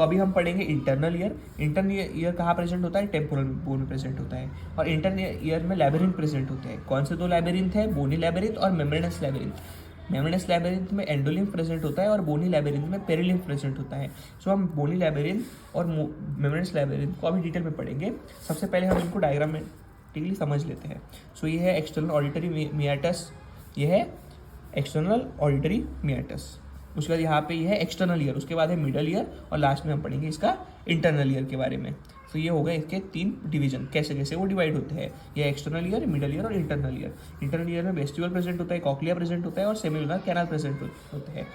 तो अभी हम पढ़ेंगे इंटरनल ईयर। इंटरनल ईयर कहाँ प्रेजेंट होता है? टेम्पोरल बोन में प्रेजेंट होता है। और इंटरनल ईयर में लैबिरिंथ प्रेजेंट होते हैं। कौन से दो लैबिरिंथ है? बोनी लैबिरिंथ और मेम्ब्रेनस लैबिरिंथ। मेम्ब्रेनस लैबिरिंथ में एंडोलिम्फ प्रेजेंट होता है और बोनी लैबिरिंथ में पेरिलिम्फ प्रेजेंट होता है। सो हम बोनी लैबिरिंथ और मेम्ब्रेनस लैबिरिंथ को अभी डिटेल में पढ़ेंगे। सबसे पहले हम इनको डायग्रामेटिकली समझ लेते हैं। सो ये है एक्सटर्नल ऑडिटरी मियाटस, ये है एक्सटर्नल ऑडिटरी मियाटस। उसके बाद यहाँ पे ये है एक्सटर्नल ईयर, उसके बाद है मिडल ईयर और लास्ट में हम पढ़ेंगे इसका इंटरनल ईयर के बारे में। तो ये हो गए इसके 3 डिवीजन, कैसे कैसे वो डिवाइड होते हैं। ये एक्सटर्नल ईयर, मिडल ईयर और इंटरनल ईयर। इंटरनल ईयर में वेस्टिबुल प्रेजेंट होता है, कॉक्लिया प्रेजेंट होता है और सेमिलुनर कैनाल प्रेजेंट होते हैं।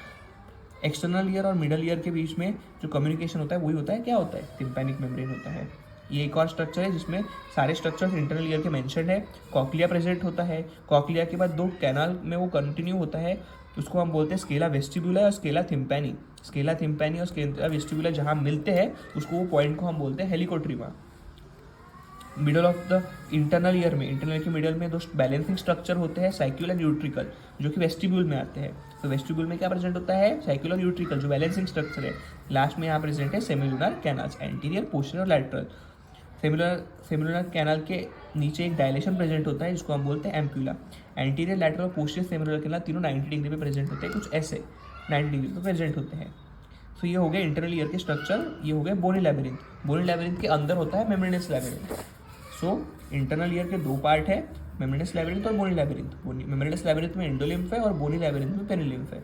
एक्सटर्नल ईयर और मिडल ईयर के बीच में जो कम्युनिकेशन होता है वही होता है, क्या होता है? टिम्पैनिक मेम्ब्रेन होता है। ये एक और स्ट्रक्चर है जिसमें सारे स्ट्रक्चर्स इंटरनल ईयर के मेंशन है। कॉक्लिया प्रेजेंट होता है, कॉक्लिया के बाद 2 कैनाल में वो कंटिन्यू होता है, उसको हम बोलते हैं स्केला वेस्टिबुला और स्केला थिम्पैनी। स्केला थिम्पैनी और स्केला वेस्टिबुला जहाँ मिलते हैं उसको वो पॉइंट को हम बोलते हैं helicotrema. Middle of the internal ear में, इंटरनल के मिडल में 2 बैलेंसिंग स्ट्रक्चर होते हैं, साइक्यूल एंड यूट्रिकल, जो कि वेस्टिब्यूल में आते हैं। तो वेस्टिब्यूल में क्या प्रेजेंट होता है? साइक्यूल और यूट्रिकल जो बैलेंसिंग स्ट्रक्चर है। लास्ट में यहाँ प्रेजेंट है सेमिलुनर कैनाल्स, एंटीरियर, पोस्टीरियर और लैटरल। सेमिलुनर कैनाल के नीचे एक डायलेशन प्रेजेंट होता है जिसको हम बोलते हैं एम्प्यूला। एंटीरियर, लैटरल और पोस्टीरियर सेमिलुनर कैनाल तीनों 90 डिग्री पे प्रेजेंट होते हैं, कुछ ऐसे 90 डिग्री पे प्रेजेंट होते हैं। तो ये हो गए इंटरनल ईयर के स्ट्रक्चर। ये हो गए बोनी लैबिरिंथ। बोनी लैबिरिंथ के अंदर होता है membranes labyrinth. So internal ear के 2 पार्ट है, मेम्ब्रेनस लैबिरिंथ और बोनी लैबिरिंथ। मेम्ब्रेनस लैबिरिंथ में एंडोलिम्फ है और बोनी लैबिरिंथ में पेरिलिम्फ है।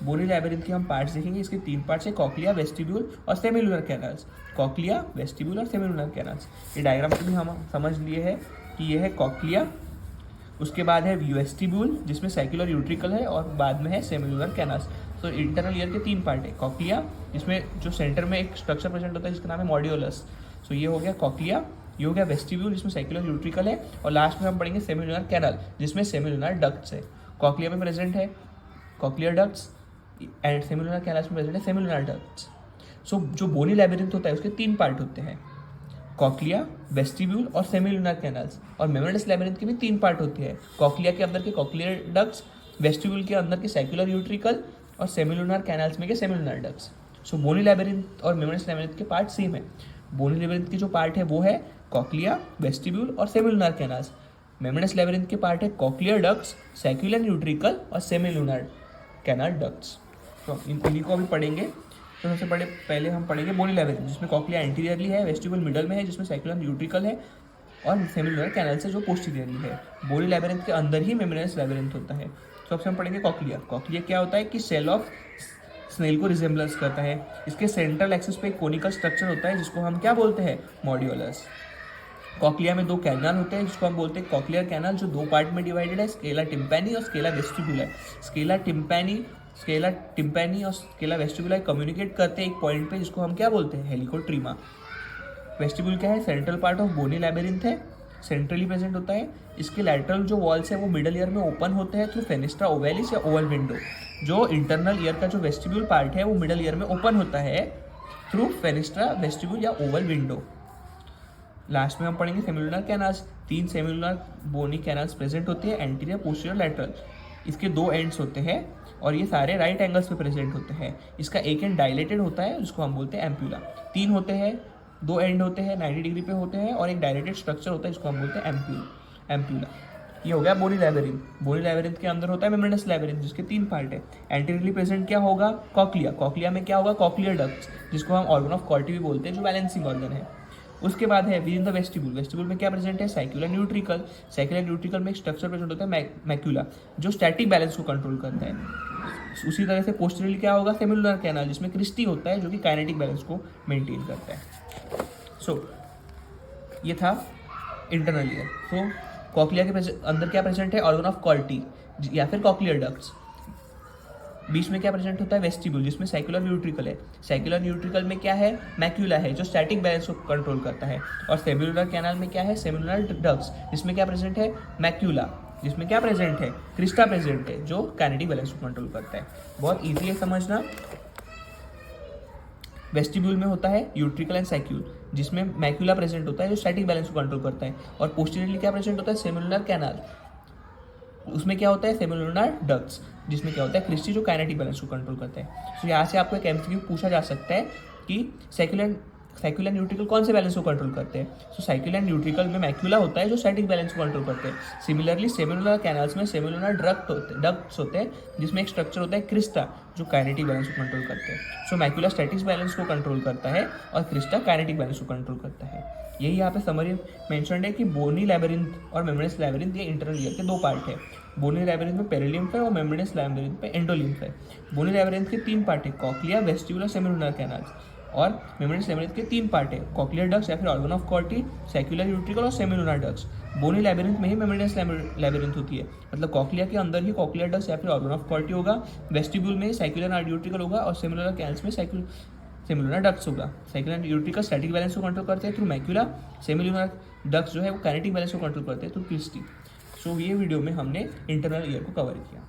बोनी लैबिरिंथ के हम पार्ट्स देखेंगे, इसके 3 पार्ट्स है, कॉक्लिया, वेस्टिब्यूल और सेमिलुनर कैनाल्स। कॉक्लिया, वेस्टिब्यूल और सेमिलुनर कैनाल्स। ये डायग्राम से भी हम समझ लिए हैं कि ये है कॉक्लिया, उसके बाद है वेस्टिब्यूल जिसमें साइक्यूल और यूट्रिकल है और बाद में है सेमिलुनर कैनाल्स। तो इंटरनल ईयर के 3 पार्ट है, कॉक्लिया जिसमें जो सेंटर में एक स्ट्रक्चर प्रेजेंट होता है जिसका नाम है मॉड्यूलस। सो ये हो गया कॉक्लिया, ये हो गया वेस्टिब्यूल जिसमें साइक्यूल और यूट्रिकल है और लास्ट में हम पढ़ेंगे सेमिलुनर कैनाल जिसमें सेमिलुनर डक्ट्स है। कॉक्लिया में प्रेजेंट है cochlear ducts and semilunar canals में प्रेजेंट है सेमिलुनर डक्ट्स। सो जो बोनी लैबिरिंथ होता है उसके 3 पार्ट होते हैं, कॉक्लिया, वेस्टिब्यूल और सेमिलुनर कैनाल्स। और मेम्ब्रेनस लैबिरिंथ के भी 3 पार्ट होते हैं, कॉक्लिया के अंदर के कॉक्लियर डक्ट्स, वेस्टिब्यूल के अंदर के साइक्यूलर यूट्रिकल और सेमिलुनर कैनाल्स में के सेमिलुनर डक्ट्स। सो बोनी लैबिरिंथ और मेम्ब्रेनस लैबिरिंथ के पार्ट सेम है। बोनी लैबिरिंथ की जो पार्ट है वो है कॉक्लिया, वेस्टिब्यूल और सेमिलुनर कैनाल्स। मेम्ब्रेनस लैबिरिंथ के पार्ट है कॉक्लियर डक्ट्स, साइक्यूलर यूट्रिकल और सेमिलुनर कैनाल डक्ट्स। तो इन्हीं को अभी पढ़ेंगे। तो सबसे पहले हम पढ़ेंगे बोनी लैबिरिंथ जिसमें कॉक्लिया एंटीरियरली है, वेस्टिब्यूल मिडल में है जिसमें साइक्यूलर यूट्रिकल है और सेमिलुनर कैनाल्स है जो पोस्टीरियरली है। बोनी लैबिरिंथ के अंदर ही मेम्ब्रेनस लैबिरिंथ होता है। तो सबसे हम पढ़ेंगे कॉक्लिया। कॉक्लिया क्या होता है कि सेल ऑफ स्नेल को रिजेम्बलेंस करता है। इसके सेंट्रल एक्सिस पे एक कोनिकल स्ट्रक्चर होता है जिसको हम क्या बोलते हैं? मॉड्यूलस। कॉक्लिया में 2 कैनाल होते हैं जिसको हम बोलते हैं कॉक्लियर कैनाल, जो 2 पार्ट में डिवाइडेड है, स्केला टिम्पैनी और स्केला वेस्टिब्यूला। स्केला टिम्पैनी और स्केला वेस्टिब्यूला कम्युनिकेट करते हैं एक पॉइंट पे जिसको हम क्या बोलते हैं? हेलिकोट्रीमा। वेस्टिब्यूल क्या है? Central part of bony labyrinth है, सेंट्रली प्रेजेंट होता है। इसके लैटरल जो वॉल्स है वो मिडल ईयर में ओपन होते हैं थ्रू फेनिस्ट्रा ओवेलिस या ओवल विंडो। जो इंटरनल ईयर का जो वेस्टिब्यूल पार्ट है वो मिडल ईयर में ओपन होता है थ्रू फेनिस्ट्रा, वेस्टिब्यूल या ओवल विंडो। लास्ट में हम पढ़ेंगे सेमिलुनर कैनाल्स। 3 सेमिलुनर बोनी कैनाल्स प्रेजेंट होती है, एंटीरियर, पोस्टीरियर, लैटरल। इसके 2 एंड्स होते हैं और ये सारे राइट एंगल्स पे प्रेजेंट होते हैं। इसका एक एंड डायलेटेड होता है जिसको हम बोलते हैं एम्प्यूला। 3 होते हैं, 2 एंड होते हैं 90 डिग्री पे होते हैं और एक डायलेटेड स्ट्रक्चर होता है जिसको हम बोलते हैं एम्प्यूला। ये हो गया बोनी लैबिरिंथ। बोनी लैबिरिंथ के अंदर होता है मेम्ब्रेनस लैबिरिंथ जिसके 3 पार्ट है। एंटीरियरली प्रेजेंट क्या होगा? कॉक्लिया। कॉक्लिया में क्या होगा? कॉक्लियर डक्ट्स जिसको हम ऑर्गन ऑफ कॉर्टी भी बोलते हैं, जो बैलेंसिंग ऑर्गन है। उसके बाद है with in the vestibule. Vestibule में क्या प्रेजेंट है? साइक्यूलर न्यूट्रिकल। साइक्यूलर न्यूट्रिकल में एक स्ट्रक्चर प्रेजेंट होता है मैक्यूला, जो स्टैटिक बैलेंस को कंट्रोल करता है। उसी तरह से पोस्टीरियरली क्या होगा? सेमिलुनर कैनाल जिसमें क्रिस्टी होता है जो कि काइनेटिक बैलेंस को मेंटेन करता है। सो ये था इंटरनल ईयर। सो कॉक्लिया के अंदर क्या प्रेजेंट है? ऑर्गन ऑफ कॉर्टी या फिर कॉक्लियर डक्ट्स। बीच में क्या प्रेजेंट होता है? वेस्टिब्यूल जिसमें साइक्यूलर न्यूट्रिकल है। साइक्यूलर न्यूट्रिकल में क्या है? मैक्यूला है जो स्टैटिक बैलेंस को कंट्रोल करता है। और सेमिलुनर कैनाल में क्या है? सेमिलुनर डक्ट्स जिसमें क्या प्रेजेंट है? मैक्यूला जिसमें क्या प्रेजेंट है? क्रिस्टा प्रेजेंट है जो काइनेटिक बैलेंस को कंट्रोल करता है। बहुत ईजी है समझना। वेस्टिब्यूल में होता है यूट्रिकल एंड साइक्यूल जिसमें मैक्यूला प्रेजेंट होता है जो स्टैटिक बैलेंस को कंट्रोल करता है। और पोस्टीरियरली क्या प्रेजेंट होता है? सेमिलुनर कैनाल, उसमें क्या होता है? सेमिलुनर डक्ट्स जिसमें क्या होता है? क्रिस्टी जो काइनेटिक बैलेंस को कंट्रोल करता है। तो यहाँ से आपको एक एमसीक्यू पूछा जा सकता है कि साइकिल एंड न्यूट्रिकल कौन से बैलेंस को कंट्रोल करते हैं। सो साइकिल एंड न्यूट्रिकल में मैक्यूला होता है जो स्टैटिक बैलेंस को कंट्रोल करते हैं। सिमिलरली सेमिलुलर कैनाल्स में सेमिलुलर डक्ट्स होते हैं जिसमें एक स्ट्रक्चर होता है क्रिस्टा जो काइनेटिक बैलेंस को कंट्रोल करते हैं। सो मैक्यूला स्टैटिक बैलेंस को कंट्रोल करता है और क्रिस्टा काइनेटिक बैलेंस को कंट्रोल करता है। यही यहाँ पे समरी मेंशन्ड है कि बोनी लैबिरिंथ और मेम्ब्रेनस लैबिरिंथ ये इंटरनल ईयर के दो पार्ट है। बोनी लैबिरिंथ में पेरिलिम्फ है और मेम्ब्रेनस लैबिरिंथ में एंडोलिम्फ है। बोनी लैबिरिंथ के तीन पार्ट है, कॉक्लिया, वेस्टिबुलर, सेमिलुलर कैनाल्स। और मेम्ब्रेनस लैबिरिंथ के तीन पार्ट है, कॉक्लियर डक्ट्स या फिर ऑर्गन ऑफ कॉर्टी, सैक्युलर यूट्रिकल और सेमिलुलर डक्ट्स। बोनी लैबिरिंथ में ही मेम्ब्रेनस लैबिरिंथ होती है, मतलब कॉक्लिया के अंदर ही कॉक्लियर डक्ट्स या फिर ऑर्गन ऑफ कॉर्टी होगा, वेस्टिब्यूल में सैक्युलर यूट्रिकल होगा और सेमिलुलर कैनाल्स में सेमिलुलर डक्ट्स होगा। सैक्युलर यूट्रिकल स्टैटिक बैलेंस को कंट्रोल करते हैं थ्रू मैक्यूला, सेमिलुलर डक्ट्स जो है वो काइनेटिक बैलेंस को कंट्रोल करते हैं थ्रू क्रिस्टी। सो ये वीडियो में हमने इंटरनल ईयर को कवर किया।